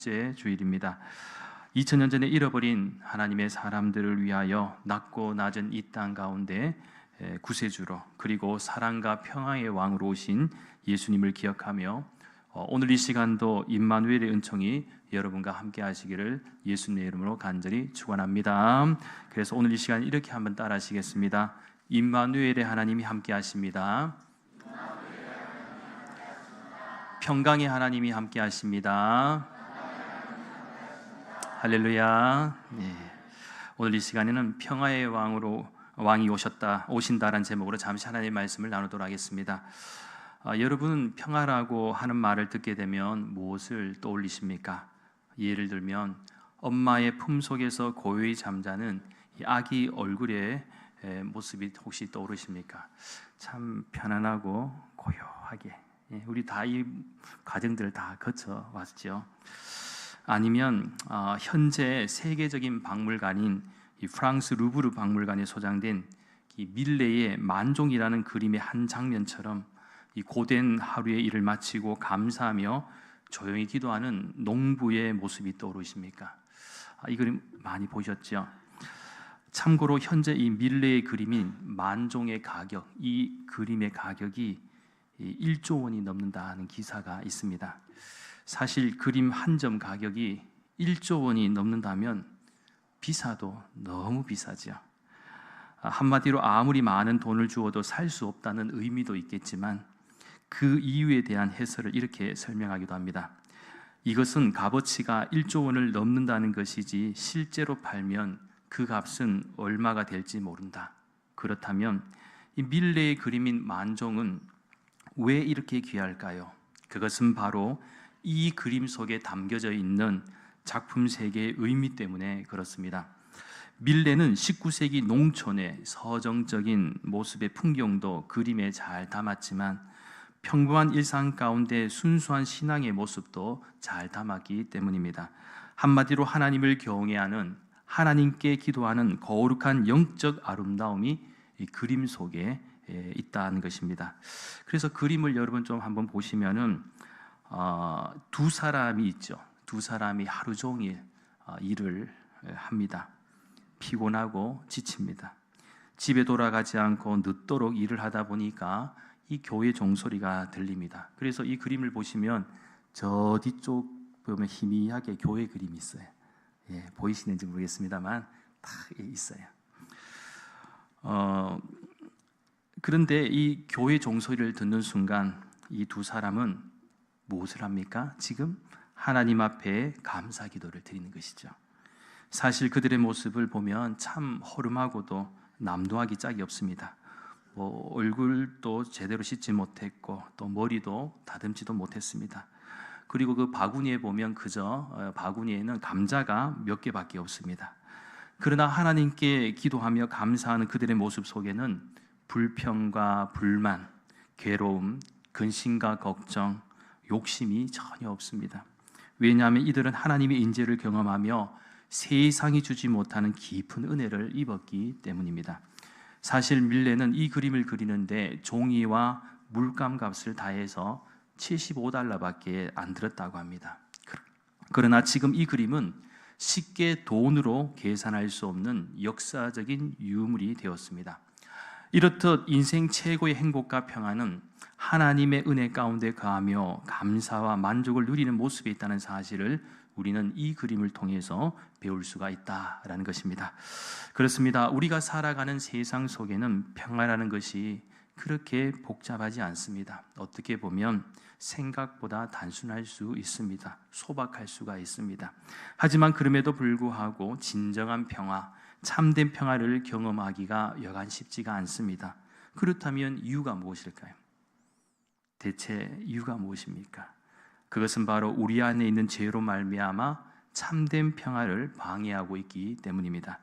째 주일입니다. 2000년 전에 잃어버린 하나님의 사람들을 위하여 낮고 낮은 이 땅 가운데 구세주로 그리고 사랑과 평화의 왕으로 오신 예수님을 기억하며 오늘 이 시간도 임마누엘의 은총이 여러분과 함께 하시기를 예수님의 이름으로 간절히 축원합니다. 그래서 오늘 이 시간 이렇게 한번 따라 하시겠습니다. 임마누엘의 하나님이 함께 하십니다. 평강의 하나님이 함께 하십니다. 할렐루야. 네. 오늘 이 시간에는 평화의 왕이 오신다라는 제목으로 잠시 하나님의 말씀을 나누도록 하겠습니다. 여러분, 평화라고 하는 말을 듣게 되면 무엇을 떠올리십니까? 예를 들면 엄마의 품속에서 고요히 잠자는 이 아기 얼굴의 모습이 혹시 떠오르십니까? 참 편안하고 고요하게, 우리 다 이 과정들을 다 거쳐 왔죠. 아니면 현재 세계적인 박물관인 이 프랑스 루브르 박물관에 소장된 이 밀레의 만종이라는 그림의 한 장면처럼 이 고된 하루의 일을 마치고 감사하며 조용히 기도하는 농부의 모습이 떠오르십니까? 이 그림 많이 보셨죠? 참고로 현재 이 밀레의 그림인 만종의 가격, 이 그림의 가격이 1조 원이 넘는다는 기사가 있습니다. 사실 그림 한 점 가격이 1조 원이 넘는다면 비싸도 너무 비싸죠. 한마디로 아무리 많은 돈을 주어도 살 수 없다는 의미도 있겠지만 그 이유에 대한 해설을 이렇게 설명하기도 합니다. 이것은 값어치가 1조 원을 넘는다는 것이지 실제로 팔면 그 값은 얼마가 될지 모른다. 그렇다면 이 밀레의 그림인 만종은 왜 이렇게 귀할까요? 그것은 바로 이 그림 속에 담겨져 있는 작품 세계의 의미 때문에 그렇습니다. 밀레는 19세기 농촌의 서정적인 모습의 풍경도 그림에 잘 담았지만 평범한 일상 가운데 순수한 신앙의 모습도 잘 담았기 때문입니다. 한마디로 하나님을 경외하는, 하나님께 기도하는 거룩한 영적 아름다움이 이 그림 속에 있다는 것입니다. 그래서 그림을 여러분 좀 한번 보시면은 두 사람이 있죠. 두 사람이 하루 종일 일을 합니다. 피곤하고 지칩니다. 집에 돌아가지 않고 늦도록 일을 하다 보니까 이 교회 종소리가 들립니다. 그래서 이 그림을 보시면 저 뒤쪽 보면 희미하게 교회 그림이 있어요. 보이시는지 모르겠습니다만 다 있어요. 그런데 이 교회 종소리를 듣는 순간 이 두 사람은 무엇을 합니까? 지금 하나님 앞에 감사 기도를 드리는 것이죠. 사실 그들의 모습을 보면 참 허름하고도 남도하기 짝이 없습니다. 얼굴도 제대로 씻지 못했고 또 머리도 다듬지도 못했습니다. 그리고 그 바구니에 보면 그저 바구니에는 감자가 몇 개밖에 없습니다. 그러나 하나님께 기도하며 감사하는 그들의 모습 속에는 불평과 불만, 괴로움, 근심과 걱정, 욕심이 전혀 없습니다. 왜냐하면 이들은 하나님의 인재를 경험하며 세상이 주지 못하는 깊은 은혜를 입었기 때문입니다. 사실 밀레는 이 그림을 그리는데 종이와 물감 값을 다해서 $75밖에 안 들었다고 합니다. 그러나 지금 이 그림은 쉽게 돈으로 계산할 수 없는 역사적인 유물이 되었습니다. 이렇듯 인생 최고의 행복과 평안은 하나님의 은혜 가운데 거하며 감사와 만족을 누리는 모습에 있다는 사실을 우리는 이 그림을 통해서 배울 수가 있다라는 것입니다. 그렇습니다. 우리가 살아가는 세상 속에는 평화라는 것이 그렇게 복잡하지 않습니다. 어떻게 보면 생각보다 단순할 수 있습니다. 소박할 수가 있습니다. 하지만 그럼에도 불구하고 진정한 평화, 참된 평화를 경험하기가 여간 쉽지가 않습니다. 그렇다면 이유가 무엇일까요? 대체 이유가 무엇입니까? 그것은 바로 우리 안에 있는 죄로 말미암아 참된 평화를 방해하고 있기 때문입니다.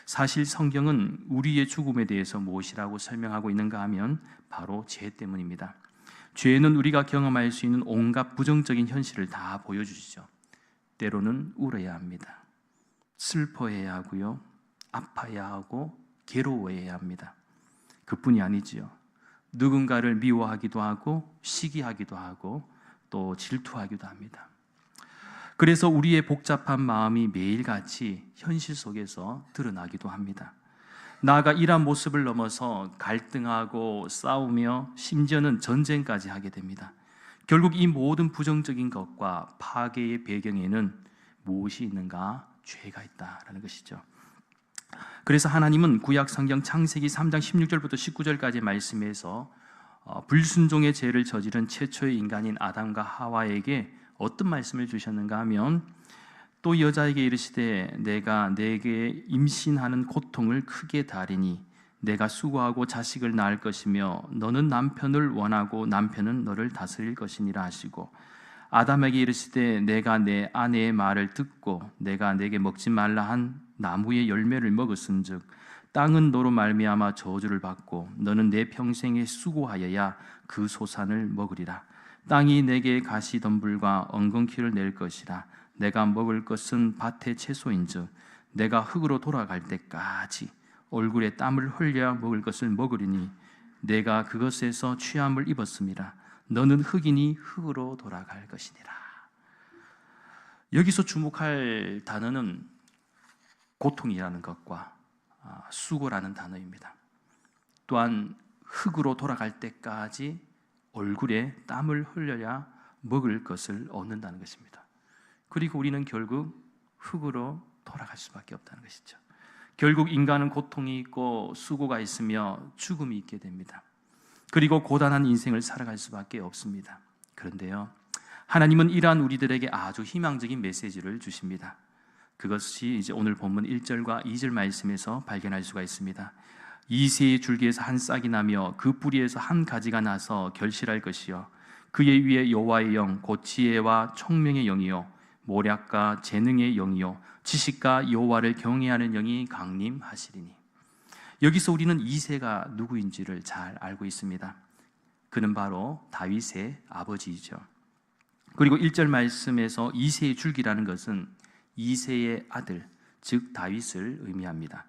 사실 성경은 우리의 죽음에 대해서 무엇이라고 설명하고 있는가 하면 바로 죄 때문입니다. 죄는 우리가 경험할 수 있는 온갖 부정적인 현실을 다 보여주시죠. 때로는 울어야 합니다. 슬퍼해야 하고요, 아파야 하고 괴로워해야 합니다. 그뿐이 아니지요. 누군가를 미워하기도 하고 시기하기도 하고 또 질투하기도 합니다. 그래서 우리의 복잡한 마음이 매일같이 현실 속에서 드러나기도 합니다. 나아가 이러한 모습을 넘어서 갈등하고 싸우며 심지어는 전쟁까지 하게 됩니다. 결국 이 모든 부정적인 것과 파괴의 배경에는 무엇이 있는가? 죄가 있다라는 것이죠. 그래서 하나님은 구약 성경 창세기 3장 16절부터 19절까지 말씀에서 불순종의 죄를 저지른 최초의 인간인 아담과 하와에게 어떤 말씀을 주셨는가 하면, 또 여자에게 이르시되 내가 내게 임신하는 고통을 크게 다리니 내가 수고하고 자식을 낳을 것이며 너는 남편을 원하고 남편은 너를 다스릴 것이니라 하시고, 아담에게 이르시되 내가 내 아내의 말을 듣고 내가 내게 먹지 말라 한 나무의 열매를 먹었은즉 땅은 너로 말미암아 저주를 받고 너는 내 평생에 수고하여야 그 소산을 먹으리라. 땅이 내게 가시덤불과 엉겅퀴를 낼 것이라. 내가 먹을 것은 밭의 채소인즉 내가 흙으로 돌아갈 때까지 얼굴에 땀을 흘려 먹을 것을 먹으리니 내가 그것에서 취함을 입었음이라. 너는 흙이니 흙으로 돌아갈 것이니라. 여기서 주목할 단어는 고통이라는 것과 수고라는 단어입니다. 또한 흙으로 돌아갈 때까지 얼굴에 땀을 흘려야 먹을 것을 얻는다는 것입니다. 그리고 우리는 결국 흙으로 돌아갈 수밖에 없다는 것이죠. 결국 인간은 고통이 있고 수고가 있으며 죽음이 있게 됩니다. 그리고 고단한 인생을 살아갈 수밖에 없습니다. 그런데요, 하나님은 이러한 우리들에게 아주 희망적인 메시지를 주십니다. 그것이 이제 오늘 본문 1절과 2절 말씀에서 발견할 수가 있습니다. 이새의 줄기에서 한 싹이 나며 그 뿌리에서 한 가지가 나서 결실할 것이요 그의 위에 여호와의 영 곧 지혜와 총명의 영이요 모략과 재능의 영이요 지식과 여호와를 경외하는 영이 강림하시리니. 여기서 우리는 이새가 누구인지를 잘 알고 있습니다. 그는 바로 다윗의 아버지이죠. 그리고 1절 말씀에서 이새의 줄기라는 것은 이새의 아들, 즉 다윗을 의미합니다.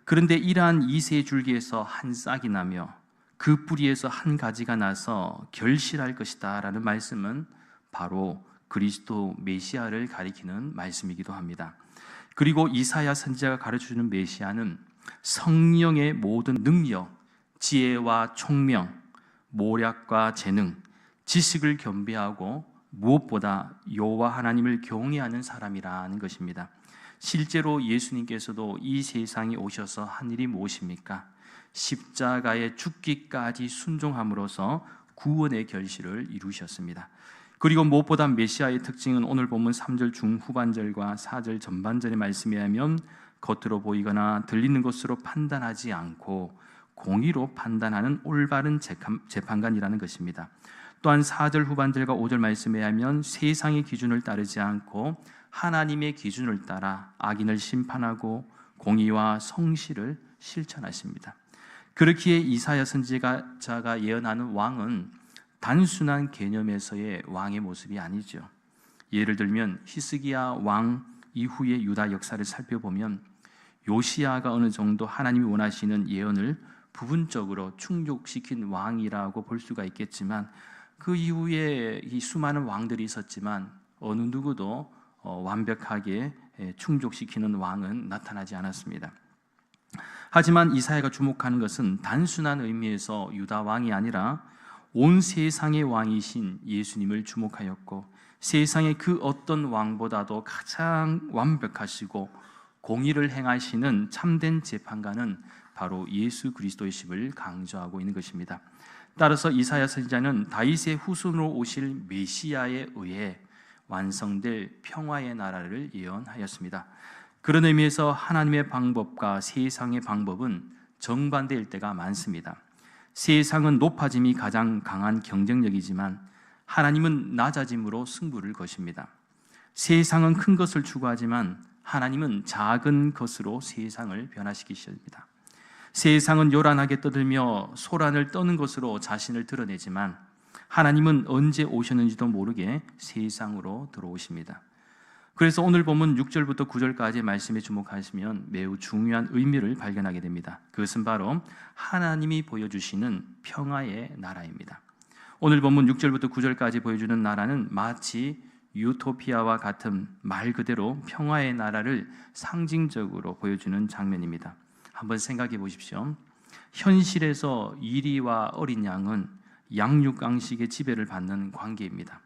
그런데 이러한 이새의 줄기에서 한 싹이 나며 그 뿌리에서 한 가지가 나서 결실할 것이다 라는 말씀은 바로 그리스도 메시아를 가리키는 말씀이기도 합니다. 그리고 이사야 선지자가 가르쳐주는 메시아는 성령의 모든 능력, 지혜와 총명, 모략과 재능, 지식을 겸비하고 무엇보다 여호와 하나님을 경외하는 사람이라는 것입니다. 실제로 예수님께서도 이 세상에 오셔서 한 일이 무엇입니까? 십자가에 죽기까지 순종함으로써 구원의 결실을 이루셨습니다. 그리고 무엇보다 메시아의 특징은 오늘 본문 3절 중후반절과 4절 전반절의 말씀에 하면 겉으로 보이거나 들리는 것으로 판단하지 않고 공의로 판단하는 올바른 재판관이라는 것입니다. 또한 4절 후반절과 5절 말씀에 하면 세상의 기준을 따르지 않고 하나님의 기준을 따라 악인을 심판하고 공의와 성실을 실천하십니다. 그렇기에 이사야 선지자가 예언하는 왕은 단순한 개념에서의 왕의 모습이 아니죠. 예를 들면 히스기야 왕 이후의 유다 역사를 살펴보면 요시야가 어느 정도 하나님이 원하시는 예언을 부분적으로 충족시킨 왕이라고 볼 수가 있겠지만, 그 이후에 이 수많은 왕들이 있었지만 어느 누구도 완벽하게 충족시키는 왕은 나타나지 않았습니다. 하지만 이사야가 주목하는 것은 단순한 의미에서 유다 왕이 아니라 온 세상의 왕이신 예수님을 주목하였고, 세상의 그 어떤 왕보다도 가장 완벽하시고 공의를 행하시는 참된 재판관은 바로 예수 그리스도이심을 강조하고 있는 것입니다. 따라서 이사야 선지자는 다윗의 후손으로 오실 메시아에 의해 완성될 평화의 나라를 예언하였습니다. 그런 의미에서 하나님의 방법과 세상의 방법은 정반대일 때가 많습니다. 세상은 높아짐이 가장 강한 경쟁력이지만 하나님은 낮아짐으로 승부를 거십니다. 세상은 큰 것을 추구하지만 하나님은 작은 것으로 세상을 변화시키십니다. 세상은 요란하게 떠들며 소란을 떠는 것으로 자신을 드러내지만 하나님은 언제 오셨는지도 모르게 세상으로 들어오십니다. 그래서 오늘 본문 6절부터 9절까지의 말씀에 주목하시면 매우 중요한 의미를 발견하게 됩니다. 그것은 바로 하나님이 보여주시는 평화의 나라입니다. 오늘 본문 6절부터 9절까지 보여주는 나라는 마치 유토피아와 같은 말 그대로 평화의 나라를 상징적으로 보여주는 장면입니다. 한번 생각해 보십시오. 현실에서 이리와 어린 양은 양육강식의 지배를 받는 관계입니다.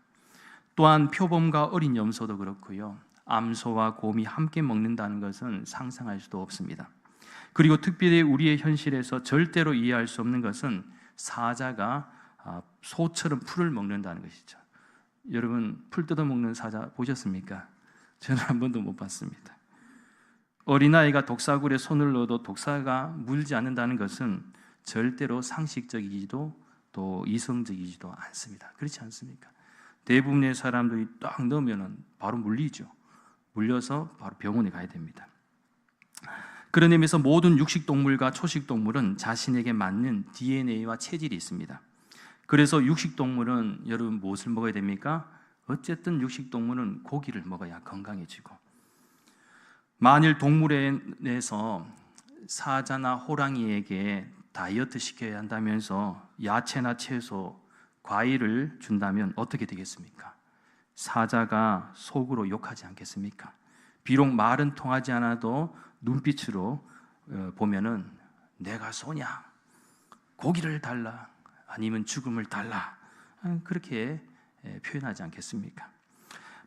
또한 표범과 어린 염소도 그렇고요, 암소와 곰이 함께 먹는다는 것은 상상할 수도 없습니다. 그리고 특별히 우리의 현실에서 절대로 이해할 수 없는 것은 사자가 소처럼 풀을 먹는다는 것이죠. 여러분, 풀 뜯어먹는 사자 보셨습니까? 저는 한 번도 못 봤습니다. 어린아이가 독사굴에 손을 넣어도 독사가 물지 않는다는 것은 절대로 상식적이지도 또 이성적이지도 않습니다. 그렇지 않습니까? 대부분의 사람들이 딱 넣으면 바로 물리죠. 물려서 바로 병원에 가야 됩니다. 그런 의미에서 모든 육식동물과 초식동물은 자신에게 맞는 DNA와 체질이 있습니다. 그래서 육식동물은 여러분 무엇을 먹어야 됩니까? 어쨌든 육식동물은 고기를 먹어야 건강해지고, 만일 동물원에서 사자나 호랑이에게 다이어트 시켜야 한다면서 야채나 채소, 과일을 준다면 어떻게 되겠습니까? 사자가 속으로 욕하지 않겠습니까? 비록 말은 통하지 않아도 눈빛으로 보면은 내가 소냐? 고기를 달라, 아니면 죽음을 달라, 그렇게 표현하지 않겠습니까?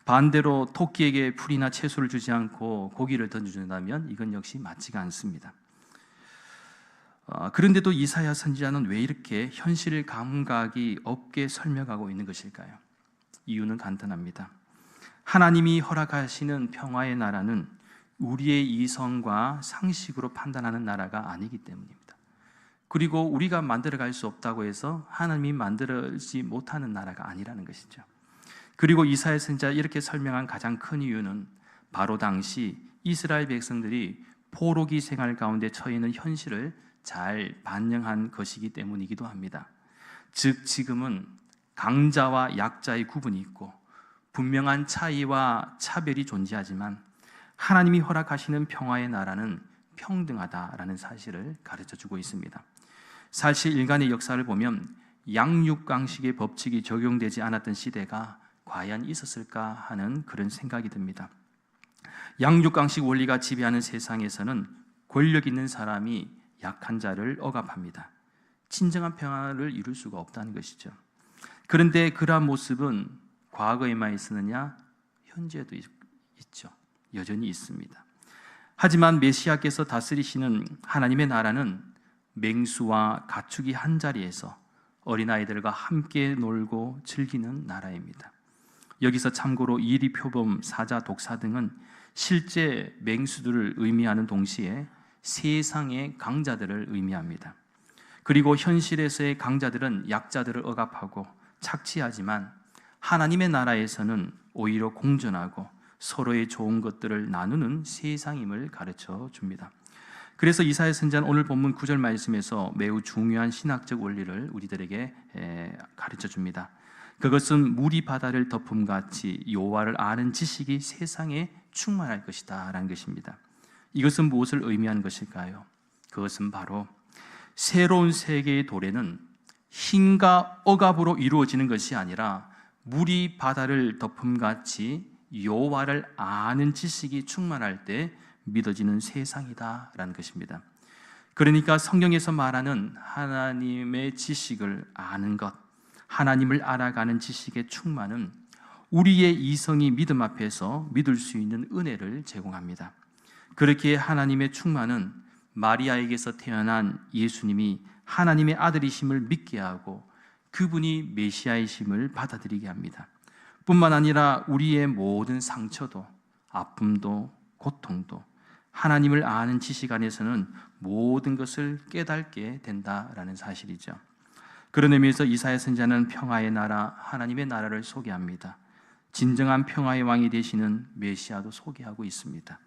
반대로 토끼에게 풀이나 채소를 주지 않고 고기를 던져준다면 이건 역시 맞지가 않습니다. 그런데도 이사야 선지자는 왜 이렇게 현실 감각이 없게 설명하고 있는 것일까요? 이유는 간단합니다. 하나님이 허락하시는 평화의 나라는 우리의 이성과 상식으로 판단하는 나라가 아니기 때문입니다. 그리고 우리가 만들어갈 수 없다고 해서 하나님이 만들지 못하는 나라가 아니라는 것이죠. 그리고 이사야 선지자가 이렇게 설명한 가장 큰 이유는 바로 당시 이스라엘 백성들이 포로기 생활 가운데 처해 있는 현실을 잘 반영한 것이기 때문이기도 합니다. 즉 지금은 강자와 약자의 구분이 있고 분명한 차이와 차별이 존재하지만 하나님이 허락하시는 평화의 나라는 평등하다라는 사실을 가르쳐주고 있습니다. 사실 인간의 역사를 보면 양육강식의 법칙이 적용되지 않았던 시대가 과연 있었을까 하는 그런 생각이 듭니다. 양육강식 원리가 지배하는 세상에서는 권력 있는 사람이 약한 자를 억압합니다. 진정한 평화를 이룰 수가 없다는 것이죠. 그런데 그러한 모습은 과거에만 있었느냐? 현재도 있죠. 여전히 있습니다. 하지만 메시아께서 다스리시는 하나님의 나라는 맹수와 가축이 한 자리에서 어린아이들과 함께 놀고 즐기는 나라입니다. 여기서 참고로 이리, 표범, 사자, 독사 등은 실제 맹수들을 의미하는 동시에 세상의 강자들을 의미합니다. 그리고 현실에서의 강자들은 약자들을 억압하고 착취하지만 하나님의 나라에서는 오히려 공존하고 서로의 좋은 것들을 나누는 세상임을 가르쳐 줍니다. 그래서 이사야 선지자는 오늘 본문 9절 말씀에서 매우 중요한 신학적 원리를 우리들에게 가르쳐 줍니다. 그것은 물이 바다를 덮음같이 여호와를 아는 지식이 세상에 충만할 것이다 라는 것입니다. 이것은 무엇을 의미하는 것일까요? 그것은 바로 새로운 세계의 도래는 힘과 억압으로 이루어지는 것이 아니라 물이 바다를 덮음같이 여호와를 아는 지식이 충만할 때 믿어지는 세상이다라는 것입니다. 그러니까 성경에서 말하는 하나님의 지식을 아는 것, 하나님을 알아가는 지식의 충만은 우리의 이성이 믿음 앞에서 믿을 수 있는 은혜를 제공합니다. 그렇게 하나님의 충만은 마리아에게서 태어난 예수님이 하나님의 아들이심을 믿게 하고 그분이 메시아이심을 받아들이게 합니다. 뿐만 아니라 우리의 모든 상처도 아픔도 고통도 하나님을 아는 지식 안에서는 모든 것을 깨닫게 된다라는 사실이죠. 그런 의미에서 이사야 선지자는 평화의 나라, 하나님의 나라를 소개합니다. 진정한 평화의 왕이 되시는 메시아도 소개하고 있습니다.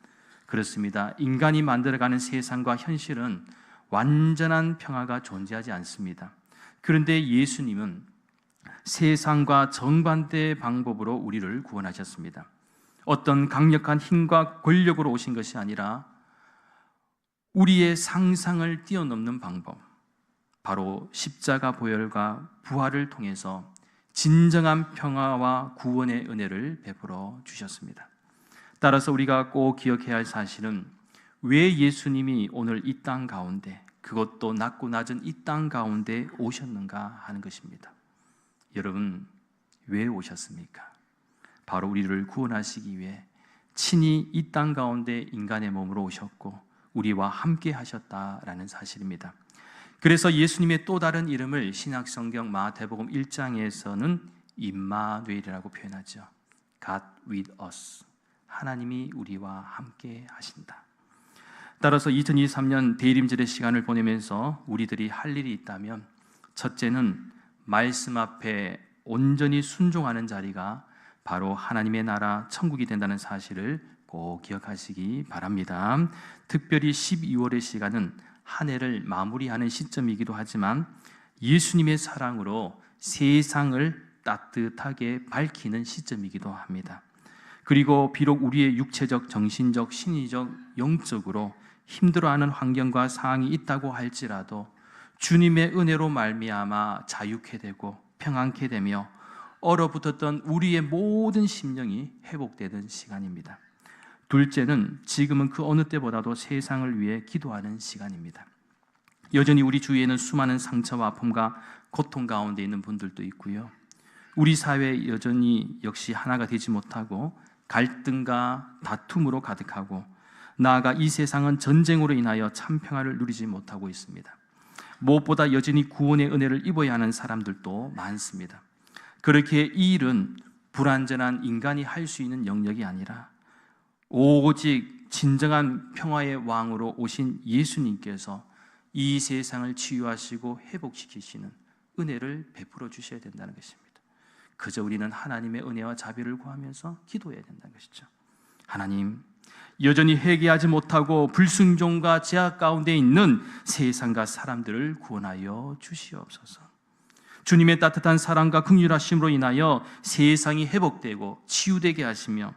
그렇습니다. 인간이 만들어가는 세상과 현실은 완전한 평화가 존재하지 않습니다. 그런데 예수님은 세상과 정반대의 방법으로 우리를 구원하셨습니다. 어떤 강력한 힘과 권력으로 오신 것이 아니라 우리의 상상을 뛰어넘는 방법, 바로 십자가 보혈과 부활을 통해서 진정한 평화와 구원의 은혜를 베풀어 주셨습니다. 따라서 우리가 꼭 기억해야 할 사실은 왜 예수님이 오늘 이 땅 가운데, 그것도 낮고 낮은 이 땅 가운데 오셨는가 하는 것입니다. 여러분, 왜 오셨습니까? 바로 우리를 구원하시기 위해 친히 이 땅 가운데 인간의 몸으로 오셨고 우리와 함께 하셨다라는 사실입니다. 그래서 예수님의 또 다른 이름을 신약성경 마태복음 1장에서는 임마누엘이라고 표현하죠. God with us. 하나님이 우리와 함께 하신다. 따라서 2023년 대림절의 시간을 보내면서 우리들이 할 일이 있다면, 첫째는 말씀 앞에 온전히 순종하는 자리가 바로 하나님의 나라 천국이 된다는 사실을 꼭 기억하시기 바랍니다. 특별히 12월의 시간은 한 해를 마무리하는 시점이기도 하지만 예수님의 사랑으로 세상을 따뜻하게 밝히는 시점이기도 합니다. 그리고 비록 우리의 육체적, 정신적, 심리적, 영적으로 힘들어하는 환경과 상황이 있다고 할지라도 주님의 은혜로 말미암아 자유케 되고 평안케 되며 얼어붙었던 우리의 모든 심령이 회복되는 시간입니다. 둘째는 지금은 그 어느 때보다도 세상을 위해 기도하는 시간입니다. 여전히 우리 주위에는 수많은 상처와 아픔과 고통 가운데 있는 분들도 있고요. 우리 사회 여전히 역시 하나가 되지 못하고 갈등과 다툼으로 가득하고, 나아가 이 세상은 전쟁으로 인하여 참 평화를 누리지 못하고 있습니다. 무엇보다 여전히 구원의 은혜를 입어야 하는 사람들도 많습니다. 그렇게 이 일은 불완전한 인간이 할 수 있는 영역이 아니라 오직 진정한 평화의 왕으로 오신 예수님께서 이 세상을 치유하시고 회복시키시는 은혜를 베풀어 주셔야 된다는 것입니다. 그저 우리는 하나님의 은혜와 자비를 구하면서 기도해야 된다는 것이죠. 하나님, 여전히 회개하지 못하고 불순종과 죄악 가운데 있는 세상과 사람들을 구원하여 주시옵소서. 주님의 따뜻한 사랑과 긍휼하심으로 인하여 세상이 회복되고 치유되게 하시며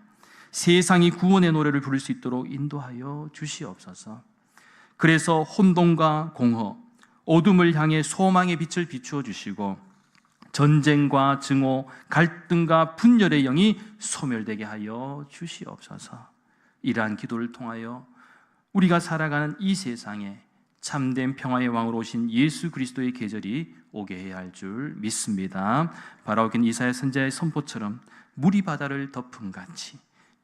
세상이 구원의 노래를 부를 수 있도록 인도하여 주시옵소서. 그래서 혼돈과 공허, 어둠을 향해 소망의 빛을 비추어 주시고 전쟁과 증오, 갈등과 분열의 영이 소멸되게 하여 주시옵소서. 이러한 기도를 통하여 우리가 살아가는 이 세상에 참된 평화의 왕으로 오신 예수 그리스도의 계절이 오게 해야 할 줄 믿습니다. 바라오긴 이사야 선지자의 선포처럼 물이 바다를 덮음같이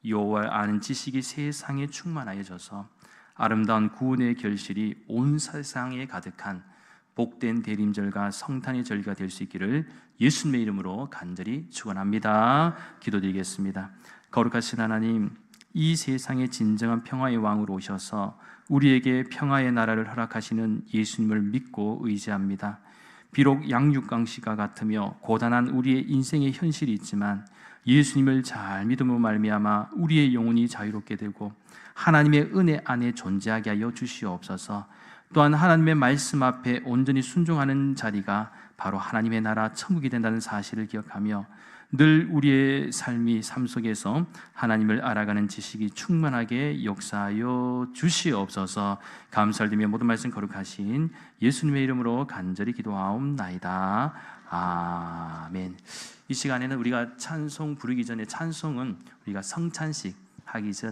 여호와를 아는 지식이 세상에 충만하여져서 아름다운 구원의 결실이 온 세상에 가득한 복된 대림절과 성탄의 절기가 될 수 있기를 예수님의 이름으로 간절히 축원합니다. 기도드리겠습니다. 거룩하신 하나님, 이 세상의 진정한 평화의 왕으로 오셔서 우리에게 평화의 나라를 허락하시는 예수님을 믿고 의지합니다. 비록 양육강식과 같으며 고단한 우리의 인생의 현실이 있지만 예수님을 잘 믿음으로 말미암아 우리의 영혼이 자유롭게 되고 하나님의 은혜 안에 존재하게 하여 주시옵소서. 또한 하나님의 말씀 앞에 온전히 순종하는 자리가 바로 하나님의 나라 천국이 된다는 사실을 기억하며 늘 우리의 삶 속에서 하나님을 알아가는 지식이 충만하게 역사하여 주시옵소서. 감사드리며 모든 말씀 거룩하신 예수님의 이름으로 간절히 기도하옵나이다. 아멘. 이 시간에는 우리가 찬송 부르기 전에, 찬송은 우리가 성찬식 하기 전